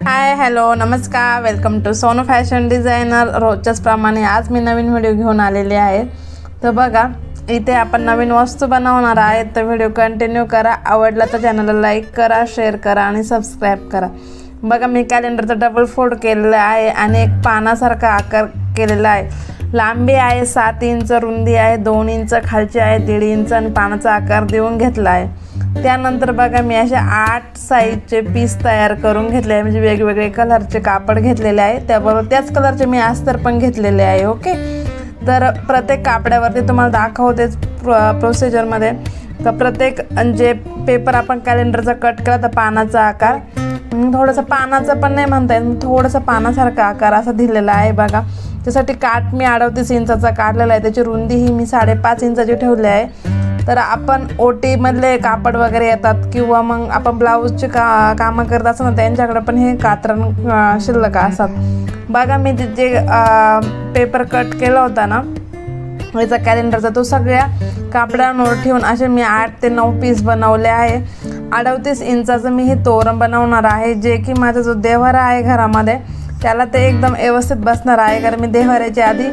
हाय hello नमस्कार, welcome to Sonu fashion designer. रोजच्याच प्रमाणे आज मी नवीन व्हिडिओ घेऊन आलेली आहे. तर बघा, इथे आपण नवीन वस्तू बनवणार आहे. तर व्हिडिओ कंटिन्यू करा. आवडला तर चॅनलला लाईक करा, शेअर करा आणि सबस्क्राईब करा. बघा, मी कॅलेंडरचा डबल फोल्ड केलेला आहे आणि एक पानासारखा आकार केलेला आहे. लांबी आहे 7 इंच, रुंदी आहे 2 इंच, खालची आहे 1.5 इंच आणि पानाचा आकार देऊन घेतला आहे. त्यानंतर बघा, मी असे 8 साईजचे पीस तयार करून घेतले आहे. म्हणजे वेगवेगळे कलरचे कापड घेतलेले आहे. त्याबरोबर त्याच कलरचे मी अस्तर पण घेतलेले आहे. ओके, तर प्रत्येक कापडावरती तुम्हाला दाखवतेच प्रोसिजरमध्ये. तर प्रत्येक जे पेपर आपण कॅलेंडरचा कट केला तर पानाचा आकार थोडंसं पानाचं पण नाही म्हणता येत, थोडंसं पानासारखा आकार असा दिलेला आहे. बघा, त्यासाठी काठ मी 38 इंचाचा काढलेला आहे. त्याची रुंदी ही मी 5.5 इंचाची ठेवली आहे. तर आपण ओटीमधले कापड वगैरे येतात किंवा मग आपण ब्लाऊजचे कामं करत असतो ना, त्यांच्याकडे पण हे कात्रण शिल्लक असतात. बघा, मी जे पेपर कट केला होता ना याचा कॅलेंडरचा, तो सगळ्या कापडांवर ठेवून असे मी 8 ते 9 पीस बनवले आहे. 38 इंचाचं मी हे तोरण बनवणार आहे, जे की माझा जो देव्हारा आहे घरामध्ये त्याला ते एकदम व्यवस्थित बसणार आहे. कारण मी देव्हाऱ्याच्या आधी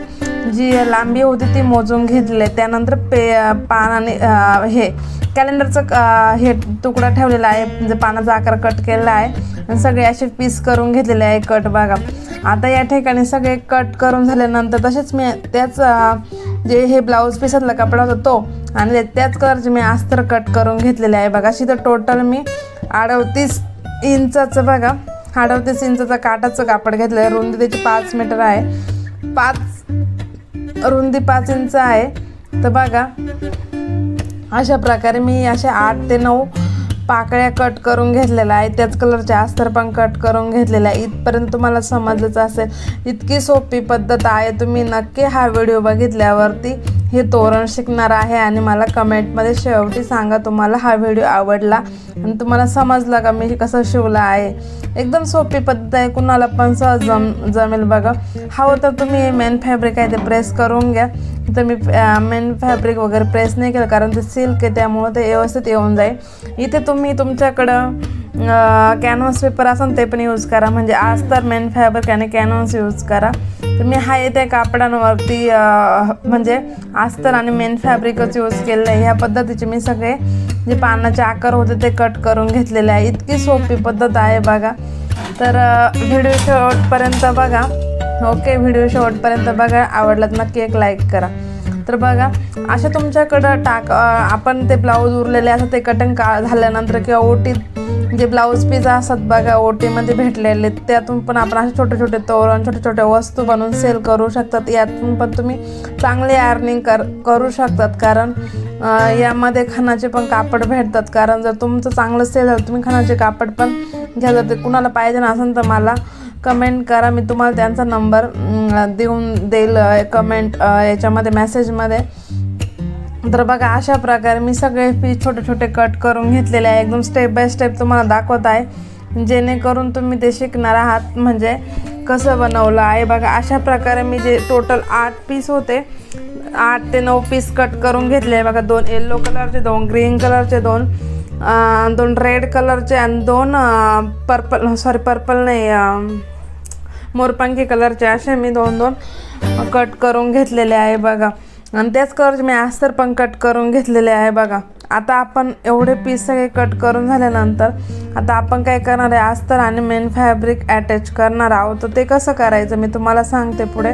जी लांबी होती ती मोजून घेतली. त्यानंतर पानाने हे कॅलेंडरचं हे तुकडा ठेवलेला आहे, म्हणजे पानाचा आकार कट केलेला आहे आणि सगळे असे पीस करून घेतलेले आहे कट. बघा, आता या ठिकाणी सगळे कट करून झाल्यानंतर तसेच मी त्याच जे हे ब्लाऊज पीसातला कपडा होता तो आणि त्याच कलरचे मी अस्तर कट करून घेतलेले आहे. बघा, अशी तर टोटल मी 38 इंचाचं बघा 38 इंचाचा काठाचं कापड घेतलं आहे. रुंदी त्याची 5 मीटर आहे. रुंदी 5 इंच आहे. तर बघा, अशा प्रकारे मी अशा 8 ते 9 पाकळ्या कट करून घेतलेल्या आहे. त्याच कलरचे अस्तर पण कट करून घेतलेलं आहे. इथपर्यंत तुम्हाला समजलंच असेल. इतकी सोपी पद्धत आहे. तुम्ही नक्की हा व्हिडिओ बघितल्यावरती हे तोरण शिकणार आहे आणि मला कमेंटमध्ये शेवटी सांगा तुम्हाला हा व्हिडिओ आवडला आणि तुम्हाला समजला का मी कसं शिवलं आहे. एकदम सोपी पद्धत आहे, कुणाला पण सहज जमेल. बघा, हवं तर तुम्ही मेन फॅब्रिक आहे ते प्रेस करून घ्या. तर मी मेन फॅब्रिक वगैरे प्रेस नाही केलं, कारण ते सिल्क आहे त्यामुळं ते व्यवस्थित येऊन जाईल. इथे तुम्ही तुमच्याकडं कॅनव्हास पेपर असेल ते पण यूज करा, म्हणजे आज तर मेन फॅब्रिक आणि कॅनव्हास यूज करा. तर मी हा येत्या कापडांवरती म्हणजे अस्तर आणि मेन फॅब्रिकच यूज केलेलं आहे. ह्या पद्धतीचे मी सगळे जे पानाचे आकार होते ते कट करून घेतलेले आहे. इतकी सोपी पद्धत आहे बघा. तर व्हिडिओ शेवटपर्यंत बघा. ओके, व्हिडिओ शेवटपर्यंत बघा. आवडला तर नक्की एक लाईक करा. तर बघा, अशा तुमच्याकडं आपण ते ब्लाऊज उरलेले असतात ते कटिंग झाल्यानंतर किंवा ओटीत जे ब्लाऊज पीस असतात बघा ओटीमध्ये भेटलेले, त्यातून पण आपण असे छोटे छोटे तोरण छोटे छोटे वस्तू बनवून सेल करू शकतात. यातून पण तुम्ही चांगले अर्निंग करू शकतात. कारण यामध्ये खणाचे पण कापड भेटतात. कारण जर तुमचं चांगलं सेल झालं तुम्ही खणाचे कापड पण घ्या. जर ते कुणाला पाहिजे असेल तर मला कमेंट करा, मी तुम्हाला त्यांचा नंबर देईल कमेंट याच्यामध्ये मेसेजमध्ये. तर बघा, अशा प्रकारे मी सगळे पीस छोटे छोटे कट करून घेतलेले आहे. एकदम स्टेप बाय स्टेप तुम्हाला दाखवत आहे, जेणेकरून तुम्ही ते शिकणार आहात म्हणजे कसं बनवलं आहे. बघा, अशा प्रकारे मी जे टोटल 8 पीस होते 8 ते 9 पीस कट करून घेतले आहे. बघा, 2 येल्लो कलरचे, 2 ग्रीन कलरचे, 2 रेड कलरचे आणि 2 पर्पल नाही मोरपंखी कलरचे, असे मी 2 कट करून घेतलेले आहे. बघा, आणि त्याच कलरचे मी अस्तर पण कट करून घेतलेले आहे. बघा, आता आपण एवढे पीस सगळे कट करून झाल्यानंतर आता आपण काय करणार आहे, अस्तर आणि मेन फॅब्रिक अटॅच करणार आहोत. तर ते कसं करायचं मी तुम्हाला सांगते पुढे.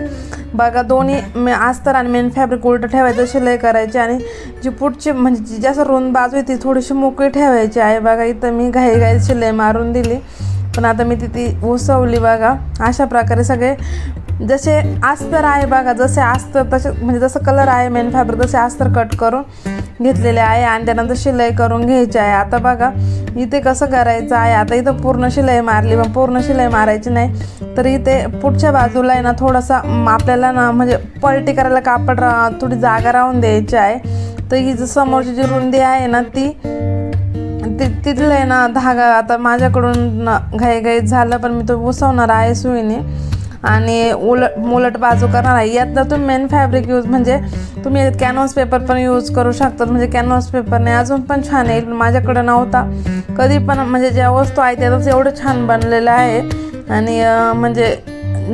बघा, दोन्ही अस्तर आणि मेन फॅब्रिक उलटं ठेवायचं, शिलाई करायची आणि जी पुढची म्हणजे जी जास्त रुंद बाजू आहे ती थोडीशी मोकळी ठेवायची आहे. बघा, इथं मी घाई शिलाई मारून दिली, पण आता मी ती उसवली. बघा, अशा प्रकारे सगळे जसे अस्तर आहे बघा, जसे अस्तर तसे म्हणजे जसं कलर आहे मेन फॅब्रिक तसे अस्तर कट करून घेतलेले आहे आणि त्यानंतर शिलाई करून घ्यायची आहे. आता बघा, इथे कसं करायचं आहे, आता इथं पूर्ण शिलाई मारली पण पूर्ण शिलाई मारायची नाही. तर इथे पुढच्या बाजूला आहे ना थोडासा आपल्याला ना म्हणजे पलटी करायला कापड थोडी जागा राहून द्यायची आहे. तर ही जी समोरची जी रुंदी आहे ना तिथलं आहे ना धागा आता माझ्याकडून घाईघाईत झालं, पण मी तो उसवणार आहे सुईने आणि उलट बाजू करणार आहे. यात तुम्ही मेन फॅब्रिक यूज म्हणजे तुम्ही कॅनव्हास पेपर पण यूज करू शकतात. म्हणजे कॅनव्हास पेपरने अजून पण छान येईल. माझ्याकडे नव्हता कधी पण, म्हणजे ज्या वस्तू आहे त्यातच एवढं छान बनलेलं आहे आणि म्हणजे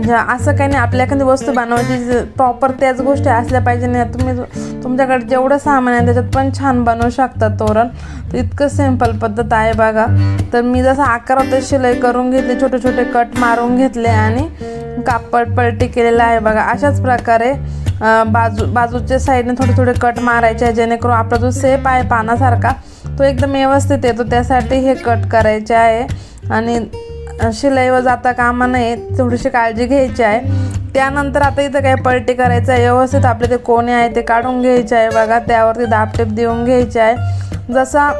असं काही नाही, आपल्या एखादी वस्तू बनवायची प्रॉपर त्याच गोष्टी असल्या पाहिजे नाही. तुम्ही तुमच्याकडे जेवढं सामान आहे त्याच्यात पण छान बनवू शकता तोरण. तर इतकं सिंपल पद्धत आहे बघा. तर मी जसं आकारात शिलाई करून घेतली, छोटे छोटे कट मारून घेतले आणि कापड पलटी केलेला आहे बघा. अशाच प्रकारे बाजूच्या साईडने थोडे थोडे कट मारायचे आहे, जेणेकरून आपला जो शेप आहे पानासारखा तो एकदम व्यवस्थित येतो. त्यासाठी हे कट करायचे आहे आणि शिलाईवर जाता कामा नये, थोडीशी काळजी घ्यायची आहे. त्यानंतर आता इथं काय पलटी करायचं आहे, व्यवस्थित आपले ते कोणे आहे ते काढून घ्यायचे आहे बघा. त्यावरती दाबटेप देऊन घ्यायचे आहे. जसा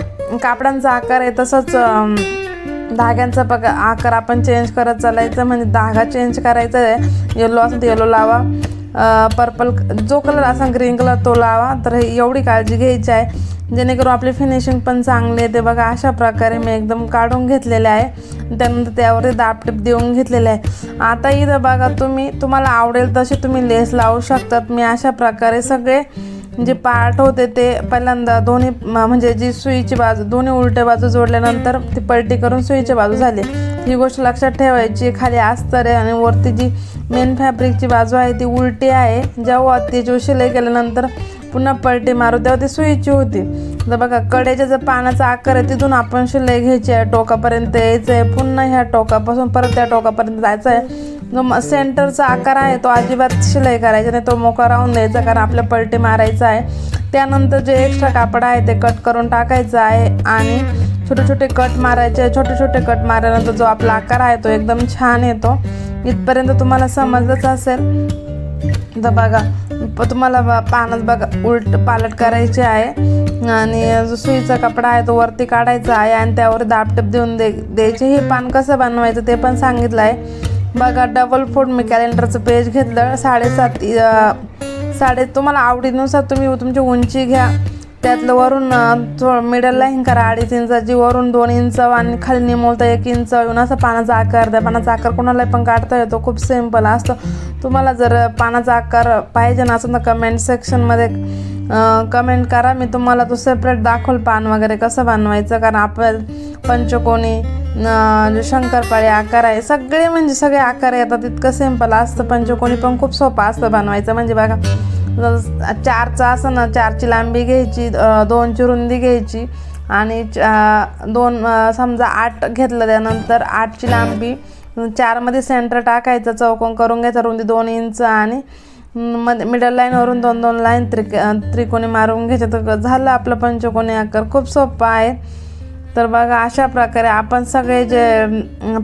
कापडांचा आकार आहे तसंच धाग्यांचा आकार आपण चेंज करत चालायचं. म्हणजे धागा चेंज करायचा आहे, येलो असेल तर येलो लावा, पर्पल जो कलर असा ग्रीन कलर तो लावा. तर एवढी काळजी घ्यायची आहे जेणेकरून आपली फिनिशिंग पण चांगली येते बघा. अशा प्रकारे मी एकदम काढून घेतलेले आहे. त्यानंतर त्यावरती दाबटेप देऊन घेतलेले आहे. आता इथं बघा तुम्हाला आवडेल तसे तुम्ही लेस लावू शकतात. मी अशा प्रकारे सगळे जे पार्ट होते ते पहिल्यांदा दोन्ही म्हणजे जी सुईची बाजू दोन्ही उलट्या बाजू जोडल्यानंतर ती पलटी करून सुईची बाजू झाली. ही गोष्ट लक्षात ठेवायची. खाली अस्तर आहे आणि वरती जी मेन फॅब्रिकची बाजू आहे ती उलटी आहे. जेव्हा ती जो शिलाई केल्यानंतर पुन्हा पलटी मारू तेव्हा ती सुईची होती. तर बघा कडेच्या जो पानाचा आकार आहे तिथून आपण शिलाई घ्यायची आहे, टोकापर्यंत यायचं आहे, पुन्हा ह्या टोकापासून परत त्या टोकापर्यंत जायचं आहे. जो सेंटरचा आकार आहे तो अजिबात शिलाई करायचा नाही, तो मोकळा राहून द्यायचा, कारण आपल्या पलटी मारायचा आहे. त्यानंतर जे एक्स्ट्रा कापड आहे ते कट करून टाकायचं आहे आणि छोटे छोटे कट मारायचे. छोटे छोटे कट मारल्यानंतर जो आपला आकार आहे तो एकदम छान येतो. इथपर्यंत तुम्हाला समजलंच असेल. तर बघा तुम्हाला पानात बघा उलट पालट करायचे आहे आणि जो सुईचा कपडा आहे तो वरती काढायचा आहे आणि त्यावर दाबटेप देऊन द्यायचे. हे पान कसं बनवायचं ते पण सांगितलं आहे बघा. डबल फोल्ड मी कॅलेंडरचं पेज घेतलं, 7.5 तुम्हाला आवडीनुसार तुम्ही तुमची उंची घ्या. त्यातलं वरून मिडल लाईन करा 2.5 इंचाची, वरून 2 इंच आणि खाली निमवता 1 इंच येऊन असं पानाचा आकार द्या. पानाचा आकार कोणाला पण काढता येतो, खूप सिंपल असतं. तुम्हाला जर पानाचा आकार पाहिजे ना असं तर कमेंट सेक्शनमध्ये कमेंट करा. मी तुम्हाला तो सेपरेट दाखवल पान वगैरे कसं बनवायचं. कारण आपण पंचकोनी शंकरपाळी आकार आहे, सगळे म्हणजे सगळे आकार येतात. इतकं सिंपल असतं. पंचकोनी पण खूप सोपं असतं बनवायचं. म्हणजे बघा 4चा असं ना 4ची लांबी घ्यायची, 2ची रुंदी घ्यायची आणि 2 समजा 8 घेतलं, त्यानंतर 8ची लांबी 4मध्ये सेंटर टाकायचं, चौकोन करून घ्यायचा, रुंदी 2 इंच आणि मिडल लाईनवरून 2-2 लाईन त्रिकोणी मारून घ्यायचं. तर झालं आपलं पंचकोनी आकार. खूप सोपं आहे. तर बघा अशा प्रकारे आपण सगळे जे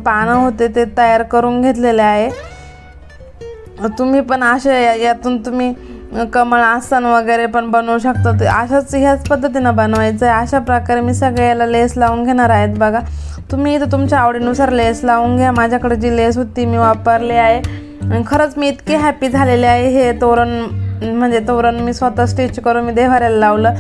पानं होते ते तयार करून घेतलेले आहे. तुम्ही पण असे यातून तुम्ही कमळ आसन वगैरे पण बनवू शकता. ते ह्याच पद्धतीनं बनवायचं आहे. अशा प्रकारे मी सगळे याला लेस लावून घेणार आहेत बघा. तुम्ही इथं तुमच्या आवडीनुसार लेस लावून घ्या. माझ्याकडे जी लेस होती मी वापरली आहे आणि खरंच मी इतकी हॅपी झालेले आहे. हे तोरण मी स्वतः स्टिच करून मी देवाऱ्याला लावलं.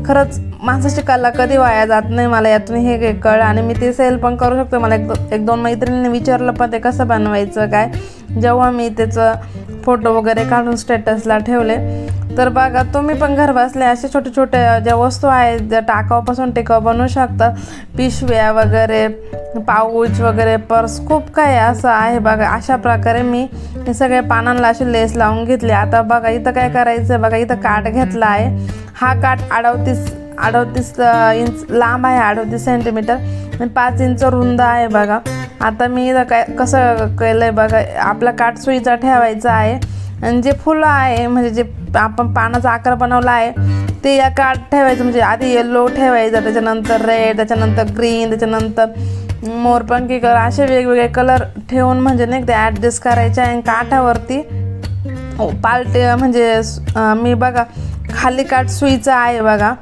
खरंच माणसाची कला कधी वाया जात नाही. मला यातून हे कळलं आणि मी ते सेल पण करू शकतो. मला 1-2 मैत्रिणींनी विचारलं पण ते कसं बनवायचं काय, जेव्हा मी त्याचं फोटो वगैरे काढून स्टेटसला ठेवले. तर बघा तुम्ही पण घर बसल्या असे छोटे छोटे ज्या वस्तू आहेत ज्या टाकाऊपासून टिकाऊ बनवू शकतात. पिशव्या वगैरे, पाऊच वगैरे, पर्स, खूप काही असं आहे बघा. अशा प्रकारे मी हे सगळे पानांना असे लेस लावून घेतले. आता बघा इथं काय करायचं बघा. इथं काठ घेतला आहे. हा काठ 38 इंच लांब आहे, 38 सेंटीमीटर आणि 5 इंच रुंद आहे बघा. आता मी इथं कसं केलं आहे बघा. आपला काठ सुईचा ठेवायचा आहे आणि जे फुलं आहे म्हणजे जे आपण पानाचा आकार बनवला आहे ते या काठ ठेवायचं. म्हणजे आधी येलो ठेवायचं, त्याच्यानंतर रेड, त्याच्यानंतर ग्रीन, त्याच्यानंतर मोरपंखी कलर, असे वेगवेगळे कलर ठेवून म्हणजे नाही ते ॲडजस्ट करायचे. आणि काठावरती पालटे म्हणजे मी बघा खाली काठ सुईचा आहे बघा.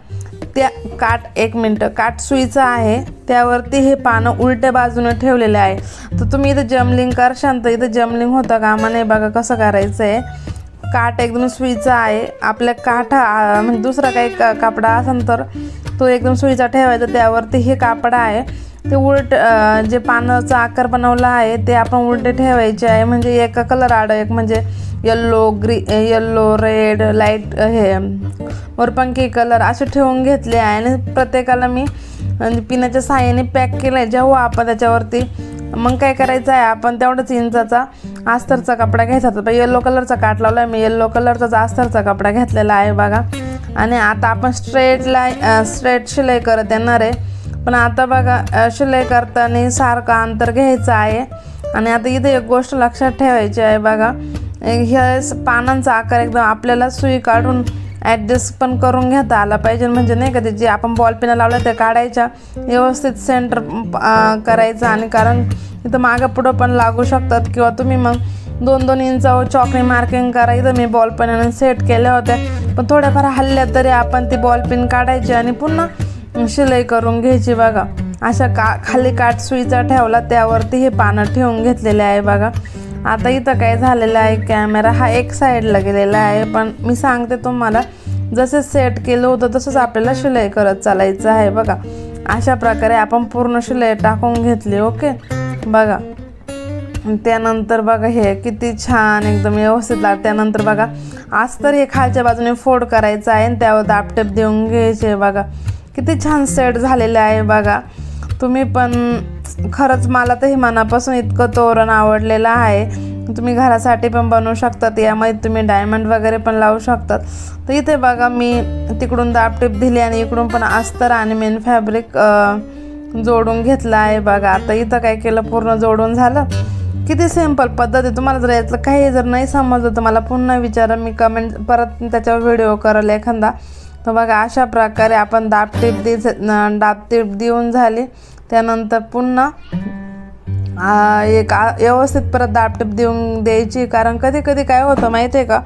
त्या काठ सुईचा आहे, त्यावरती हे पानं उलट्या बाजूने ठेवलेले आहे. तर तुम्ही इथं जमलिंग करशाल तर इथं जमलिंग होतं कामा नाही बघा. कसं करायचं आहे, काठ एकदम सुईचा आहे. आपल्या काठा म्हणजे दुसरा काही कापडा असेल तर तो एकदम सुईचा ठेवायचा. त्यावरती हे कापड आहे ते जे पानाचा आकार बनवला आहे ते आपण उलटे ठेवायचे आहे. म्हणजे एका कलर आड एक म्हणजे येल्लो, रेड, लाईट, हे मोरपंखी कलर असे ठेवून घेतले आहे. आणि प्रत्येकाला मी पिनाच्या साहाय्याने पॅक केलं आहे. जेव्हा आपण त्याच्यावरती मग काय करायचं आहे, आपण तेवढंच इंचाचा अस्तरचा कपडा घ्यायचा. तर येलो कलरचा काट लावला आहे मी, येलो कलरचा अस्तरचा कपडा घेतलेला आहे बघा. आणि आता आपण स्ट्रेट शिलाई करत येणार आहे. पण आता बघा शिलाई करताना सारखं अंतर घ्यायचं आहे. आणि आता इथे एक गोष्ट लक्षात ठेवायची आहे बघा, ह्या पानांचा आकार एकदम आपल्याला सुई काढून ॲडजस्ट पण करून घेता आला पाहिजे. म्हणजे नाही का, ते जे आपण बॉल पेन लावल्या त्या काढायच्या, व्यवस्थित सेंटर करायचं. आणि कारण इथं मागं पुढं पण लागू शकतात, किंवा तुम्ही मग 2-2 इंचावर चॉकनी मार्किंग करा. इथं मी बॉल पेनाने सेट केल्या होत्या, पण थोड्याफार हल्ल्या तरी आपण ती बॉल पेन काढायची आणि पुन्हा शिलाई करून घ्यायची बघा. अशा खाली काठ सुईचा ठेवला, त्यावरती हे पानं ठेवून घेतलेले आहे बघा. आता इथं काय झालेलं आहे, कॅमेरा हा एक साईडला गेलेला आहे. पण मी सांगते तुम्हाला, जसं सेट केलं होतं तसंच आपल्याला शिलाई करत चालायचं आहे बघा. अशा प्रकारे आपण पूर्ण शिलाई टाकून घेतली. ओके बघा. त्यानंतर बघा हे किती छान एकदम व्यवस्थित लागतं. त्यानंतर बघा अस्तर हे खालच्या बाजूने फोल्ड करायचं आहे आणि त्यावर दाबटेप देऊन घ्यायचे बघा. किती छान सेट झालेलं आहे बघा. तुम्ही पण खरंच मला तर हे मनापासून इतकं तोरण आवडलेलं आहे. तुम्ही घरासाठी पण बनवू शकतात, यामध्ये तुम्ही डायमंड वगैरे पण लावू शकतात. तर इथे बघा मी तिकडून दाबटेप दिली आणि इकडून पण अस्तर आणि मेन फॅब्रिक जोडून घेतलं आहे बघा. आता इथं काय केलं, पूर्ण जोडून झालं. किती सिंपल पद्धत आहे. तुम्हाला जर यातलं काही जर नाही समजलं तर मला पुन्हा विचारा, मी कमेंट परत त्याच्यावर व्हिडिओ करेल एखादा. तर बघा अशा प्रकारे आपण दाबटेप देऊन झाली. त्यानंतर पुन्हा एक व्यवस्थित परत दाबटेप देऊन द्यायची. कारण कधी कधी काय होतं माहिती आहे का,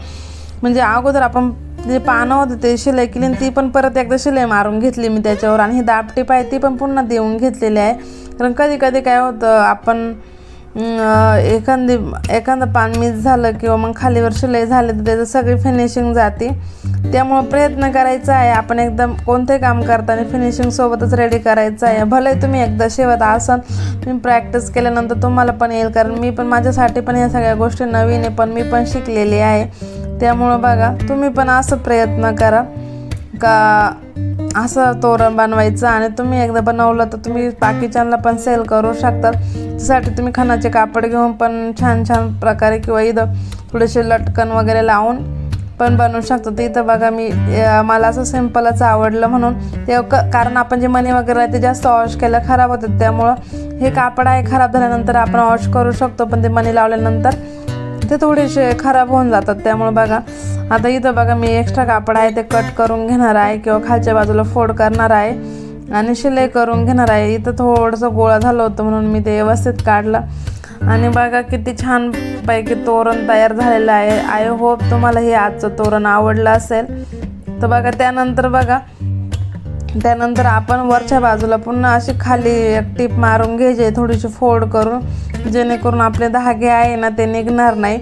म्हणजे अगोदर आपण जे पानं होते ते शिलाई केली आणि ती पण परत एकदा शिलाई मारून घेतली मी त्याच्यावर. आणि ही दाबटेप आहे ती पण पुन्हा देऊन घेतलेली आहे. कारण कधी कधी काय होतं, आपण एखादं पान मिस झालं किंवा मग खालीवर शिलाई झाली तर त्याचं सगळी फिनिशिंग जाते. त्यामुळं प्रयत्न करायचा आहे आपण एकदम कोणते काम करताना फिनिशिंग सोबतच रेडी करायचं आहे. भले तुम्ही एकदा शिवत असाल, तुम्ही प्रॅक्टिस केल्यानंतर तुम्हाला पण येईल. कारण मी पण माझ्यासाठी पण ह्या सगळ्या गोष्टी नवीन आहे, पण मी पण शिकलेली आहे. त्यामुळं बघा तुम्ही पण असं प्रयत्न करा का असं तोरण बनवायचं. आणि तुम्ही एकदा बनवलं तर तुम्ही बाकीच्यांना पण सेल करू शकतात. त्यासाठी तुम्ही खणाचे कापड घेऊन पण छान छान प्रकारे किंवा इथं थोडेसे लटकन वगैरे लावून पण बनवू शकतो. तर इथं बघा मला असं सिम्पलच आवडलं म्हणून ते कारण आपण जे मणी वगैरे आहे ते जास्त वॉश केलं खराब होतात. त्यामुळं हे कापड आहे, खराब झाल्यानंतर आपण वॉश करू शकतो, पण ते मणी लावल्यानंतर ते थोडेसे खराब होऊन जातात. त्यामुळे बघा आता इथं बघा मी एक्स्ट्रा कापड आहे ते कट करून घेणार आहे किंवा खालच्या बाजूला फोल्ड करणार आहे आणि शिलाई करून घेणार आहे. इथं थोडंसं गोळा झालं होतं म्हणून मी ते व्यवस्थित काढलं. आणि बघा किती छान पैकी तोरण तयार झालेलं आहे. आय होप तुम्हाला हे आजचं तोरण आवडलं असेल. तर बघा त्यानंतर आपण वरच्या बाजूला पुन्हा अशी खाली एक टीप मारून घ्यायची, थोडीशी फोल्ड करून, जेणेकरून आपले धागे आहे ना ते निघणार नाही.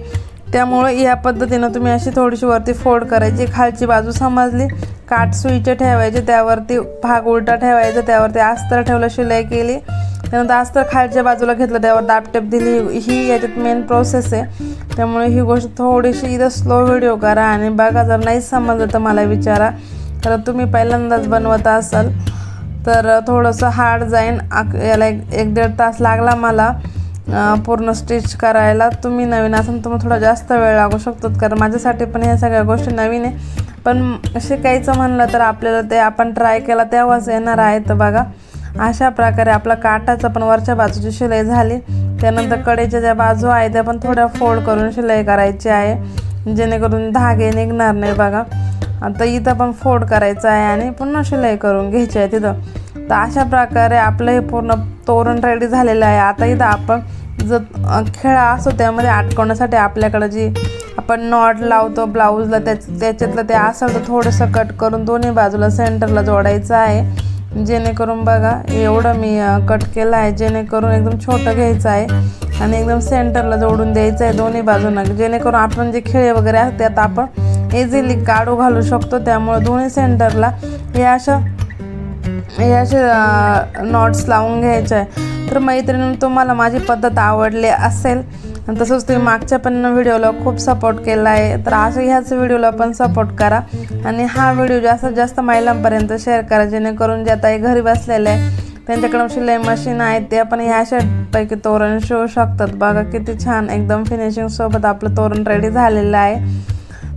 त्यामुळे या पद्धतीनं तुम्ही अशी थोडीशी वरती फोल्ड करायची. खालची बाजू समजली, काठ सुईचे ठेवायचे, त्यावरती भाग उलटा ठेवायचा, त्यावरती अस्तर ठेवलं, शिलाई केली. त्यानंतर अस्तर खालच्या बाजूला घेतलं, त्यावर दाबटेप दिली. ही याच्यात मेन प्रोसेस आहे. त्यामुळे ही गोष्ट थोडीशी इथं स्लो व्हिडिओ करा आणि बघा. जर नाही समजलं तर मला विचारा. तर तुम्ही पहिल्यांदाच बनवत असाल तर थोडंसं हार्ड जाईन. याला 1-1.5 तास लागला मला पूर्ण स्टिच करायला. तुम्ही नवीन असाल तुम्हाला थोडा जास्त वेळ लागू शकतो, कारण माझ्यासाठी पण ह्या सगळ्या गोष्टी नवीन आहे. पण शिकायचं म्हणलं तर आपल्याला ते आपण ट्राय केला तेव्हाच येणार आहे. तर बघा अशा प्रकारे आपला काठाचा पण वरच्या बाजूची शिलाई झाली. त्यानंतर कडेच्या ज्या बाजू आहे त्या पण थोड्या फोल्ड करून शिलाई करायची आहे, जेणेकरून धागे निघणार नाही. बघा आता इथं पण फोल्ड करायचं आहे आणि पुन्हा शिलाई करून घ्यायची आहे तिथं. तर अशा प्रकारे आपलं हे पूर्ण तोरण रेडी झालेलं आहे. आता इथं आपण जर खेळा असतो त्यामध्ये अटकवण्यासाठी आपल्याकडं जी आपण नॉट लावतो ब्लाऊजला त्याच्यातलं ते असेल तर थोडंसं कट करून दोन्ही बाजूला सेंटरला जोडायचं आहे. जेणेकरून बघा एवढं मी कट केलं आहे, जेणेकरून एकदम छोटं घ्यायचं आहे आणि एकदम सेंटरला जोडून द्यायचं आहे दोन्ही बाजूंना, जेणेकरून आपण जे खिळे वगैरे आहेत त्यात आपण इझिली काढू घालू शकतो. त्यामुळे दोन्ही सेंटरला हे असे नॉट्स लावून घ्यायचे आहे. तर मैत्रिणी तुम्हाला माझी पद्धत आवडली असेल, तसंच तुम्ही मागच्या पण व्हिडिओला खूप सपोर्ट केला आहे, तर असं ह्याच व्हिडिओला पण सपोर्ट करा आणि हा व्हिडिओ जास्तीत जास्त महिलांपर्यंत शेअर करा, जेणेकरून ज्या ताई घरी बसलेल्या आहे त्यांच्याकडे शिलाई मशीन आहे, ते आपण ह्या अशापैकी तोरण शिवू शकतात. बघा किती छान एकदम फिनिशिंग सोबत आपलं तोरण रेडी झालेलं आहे.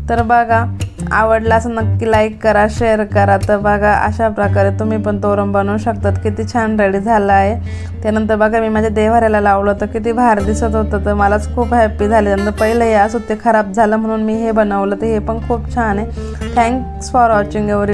तर बघा आवडलं असं नक्की लाईक करा, शेअर करा. तर बघा अशा प्रकारे तुम्ही पण तोरण बनवू शकतात. किती छान रेडी झालं आहे. त्यानंतर बघा मी माझ्या देव्हाऱ्याला लावलं तर किती भारी दिसत होतं, तर मलाच खूप हॅप्पी झाले. नंतर पहिलं हे असं ते खराब झालं म्हणून मी हे बनवलं, तर हे पण खूप छान आहे. Thanks for watching every